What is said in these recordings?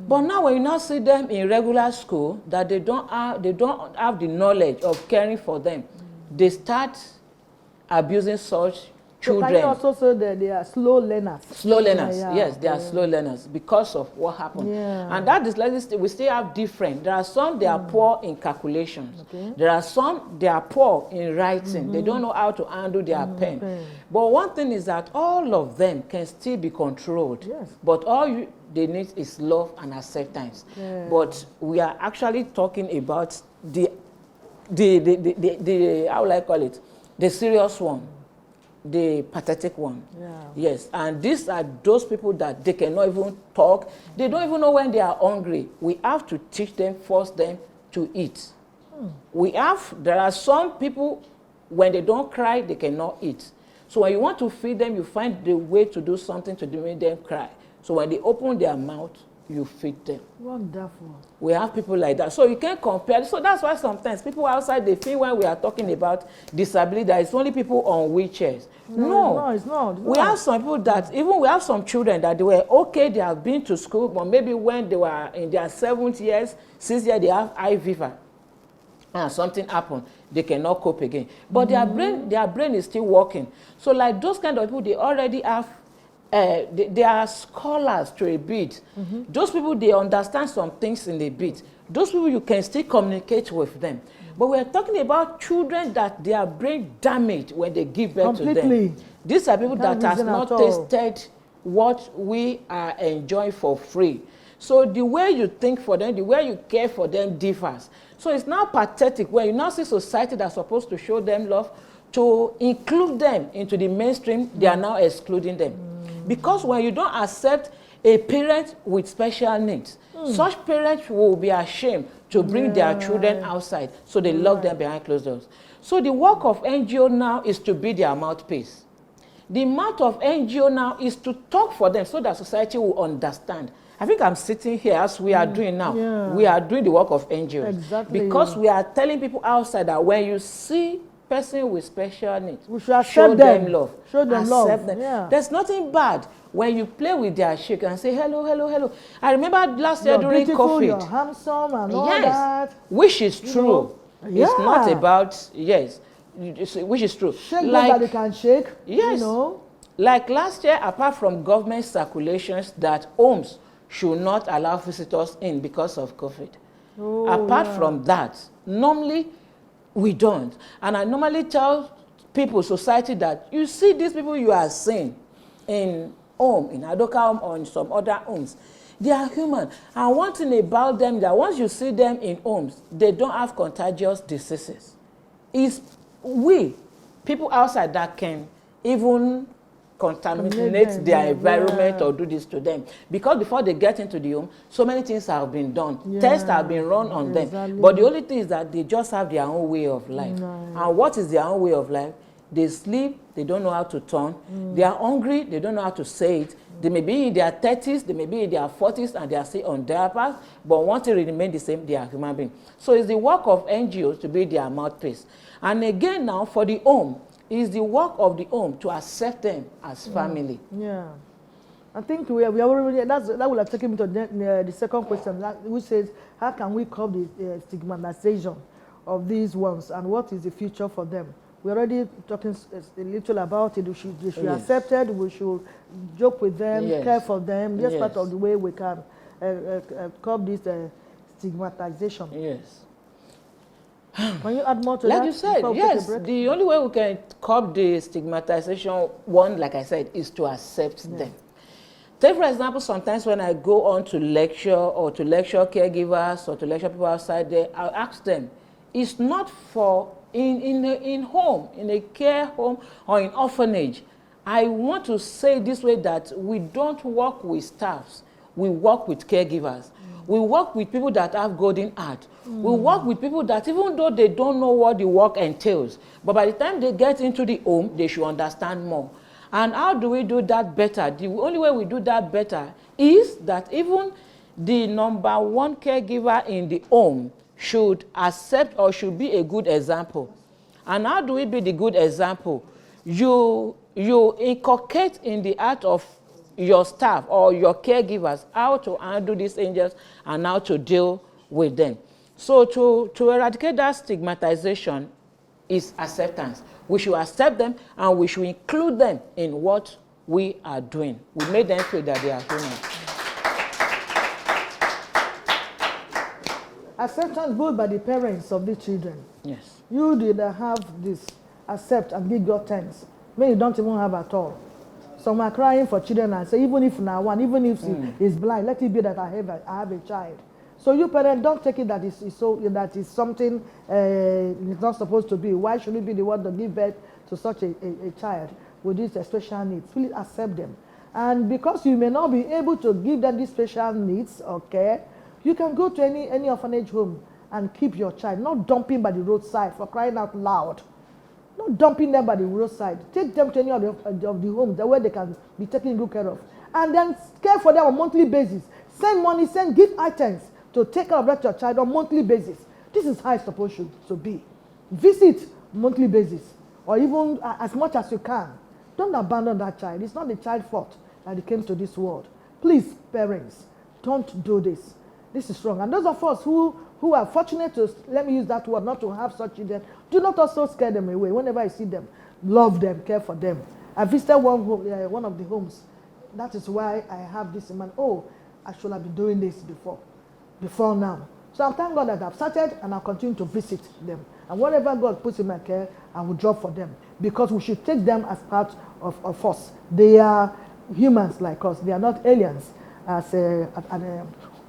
But now when you now see them in regular school, that they don't have the knowledge of caring for them, they start abusing such children. So can you also say that they are slow learners? Slow learners, yes, they are slow learners because of what happened. And that dyslexia, we still have different. There are some, they are poor in calculations. There are some, they are poor in writing. They don't know how to handle their pen. But one thing is that all of them can still be controlled. But all they need is love and acceptance. But we are actually talking about the how will I call it? The serious one. The pathetic one. Yes, and these are those people that they cannot even talk. They don't even know when they are hungry. We have to teach them, force them to eat. There are some people, when they don't cry, they cannot eat. So when you want to feed them, you find the way to do something to make them cry. So when they open their mouth, you feed them. Wonderful. We have people like that. So you can't compare. So that's why sometimes people outside, they think when we are talking about disability, that it's only people on wheelchairs. No, it's not. We have some people that, even we have some children that they were okay, they have been to school, but maybe when they were in their 7th years, 6th year, they have eye fever. And something happened, they cannot cope again. But their brain is still working. So like those kind of people, they already have they are scholars to a bit. Those people, they understand some things in a bit. Those people, you can still communicate with them. But we're talking about children that their brain damaged when they give birth to them. These are people that have not tasted what we are enjoying for free. So the way you think for them, the way you care for them differs. So it's now pathetic when you now see society that's supposed to show them love, to include them into the mainstream, they are now excluding them. Because when you don't accept a parent with special needs, such parents will be ashamed to bring their children outside, so they lock them behind closed doors. So the work of NGO now is to be their mouthpiece. The mouth of NGO now is to talk for them so that society will understand. I think I'm sitting here as we are doing now. We are doing the work of NGOs. Exactly. Because we are telling people outside that when you see person with special needs, we should show them love. Show them accept love. them. There's nothing bad when you play with their shake and say hello, hello, hello. I remember last year during COVID. You're handsome and all that. Which is true. It's not about, which is true. Shake like, that they can shake. Yes. Like last year, apart from government circulations that homes should not allow visitors in because of COVID. Apart from that, normally we don't. And I normally tell people, society, that you see these people you are seeing in home, in Adoka home or in some other homes, they are human. And one thing about them, that once you see them in homes, they don't have contagious diseases. It's we, people outside, that can even contaminate their environment or do this to them. Because before they get into the home, so many things have been done. Tests have been run on them. But the only thing is that they just have their own way of life. And what is their own way of life? They sleep, they don't know how to turn. They are hungry, they don't know how to say it. They may be in their 30s, they may be in their 40s, and they are still on their path. But one thing remain the same, they are human beings. So it's the work of NGOs to be their mouthpiece. And again now, for the home, it's the work of the home to accept them as family. I think we already, that will have taken me to the second question, which says, how can we curb the stigmatization of these ones, and what is the future for them? We're already talking a little about it. They should be accepted. We should joke with them, care for them. That's part of the way we can curb this stigmatization. Can you add more to that? Like you said, yes. The only way we can curb the stigmatization, one, like I said, is to accept them. Take, for example, sometimes when I go on to lecture or to lecture caregivers or to lecture people outside there, I'll ask them, it's not for in home, in a care home or in orphanage. I want to say this way, that we don't work with staffs, we work with caregivers. We work with people that have golden heart. We work with people that, even though they don't know what the work entails, but by the time they get into the home, they should understand more. And how do we do that better? The only way we do that better is that even the #1 caregiver in the home should accept or should be a good example. And how do we be the good example? You inculcate in the heart of your staff or your caregivers how to handle these angels and how to deal with them. So to eradicate that stigmatization is acceptance. We should accept them and we should include them in what we are doing. We make them feel that they are human. Acceptance both by the parents of the children. Yes. You did have this, accept and give God thanks. Many don't even have at all. Some are crying for children and say, even if now one, even if he is blind, let it be that I have a child. So you parents don't take it that that is something it's not supposed to be. Why should it be the one to give birth to such a child with these special needs? Please accept them. And because you may not be able to give them these special needs or care, you can go to any orphanage home and keep your child, not dumping by the roadside, for crying out loud. Not dumping them by the roadside. Take them to any of the homes where they can be taken good care of. And then care for them on a monthly basis. Send money, send gift items to take care of that your child on a monthly basis. This is how it's supposed to be. Visit monthly basis, or even as much as you can. Don't abandon that child. It's not the child's fault that he came to this world. Please, parents, don't do this. This is wrong. And those of us who are fortunate to, let me use that word, not to have such children, do not also scare them away. Whenever I see them, love them, care for them. I visited one of the homes. That is why I have this in mind. Oh, I should have been doing this before now. So I thank God that I've started and I'll continue to visit them. And whatever God puts in my care, I will drop for them. Because we should take them as part of us. They are humans like us. They are not aliens, as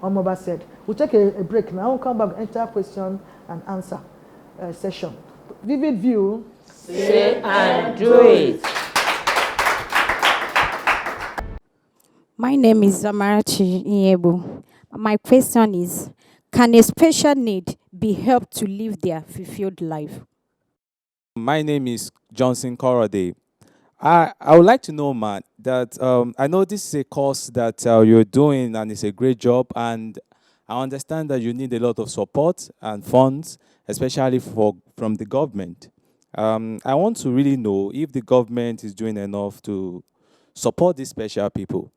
Omoba said. We'll take a break now. We'll come back and enter question and answer session. Vivid View. Say and do it. My name is Zamarachi Iyebu. My question is, can a special need be helped to live their fulfilled life? My name is Johnson Korode. I would like to know, man, that I know this is a course that you're doing and it's a great job, and I understand that you need a lot of support and funds, especially from the government. I want to really know if the government is doing enough to support these special people.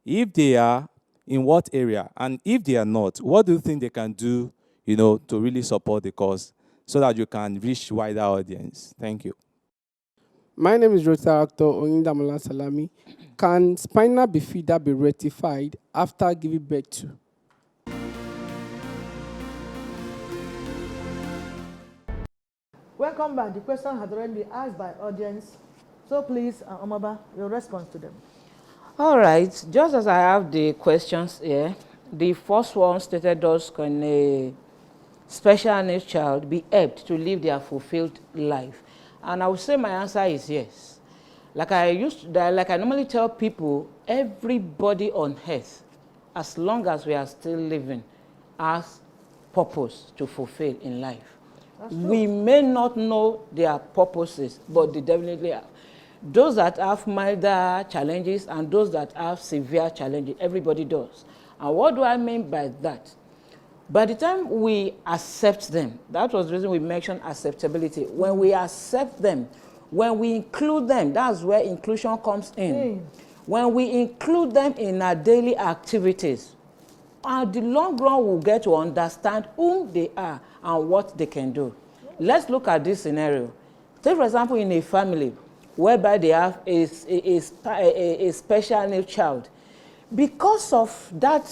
If they are, in what area? And if they are not, what do you think they can do, to really support the cause so that you can reach wider audience? Thank you. My name is Rota Actor Oyindamola Salami. Can spinal bifida be rectified after giving birth to? Welcome back. The question has already been asked by audience. So please, Omaba, your response to them. All right, just as I have the questions here, the first one stated, does can a special needs child be helped to live their fulfilled life? And I would say my answer is yes. Like I normally tell people, everybody on earth, as long as we are still living, has purpose to fulfill in life. We may not know their purposes, but they definitely have. Those that have milder challenges and those that have severe challenges, everybody does. And what do I mean by that? By the time we accept them, that was the reason we mentioned acceptability. When we accept them, when we include them, that's where inclusion comes in. When we include them in our daily activities, at the long run, we'll get to understand who they are and what they can do. Let's look at this scenario. Take, for example, in a family whereby they have a special needs child. Because of that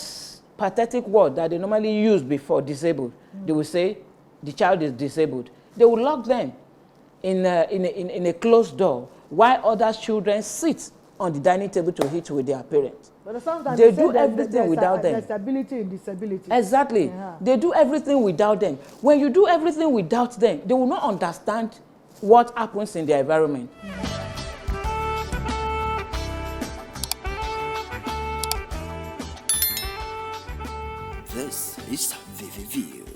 pathetic word that they normally use before disabled, they will say the child is disabled. They will lock them in a closed door while other children sit on the dining table to eat with their parents. But sometimes they do everything without them. There's ability in disability. Exactly. Yeah. They do everything without them. When you do everything without them, they will not understand what happens in their environment. This is Vivid View.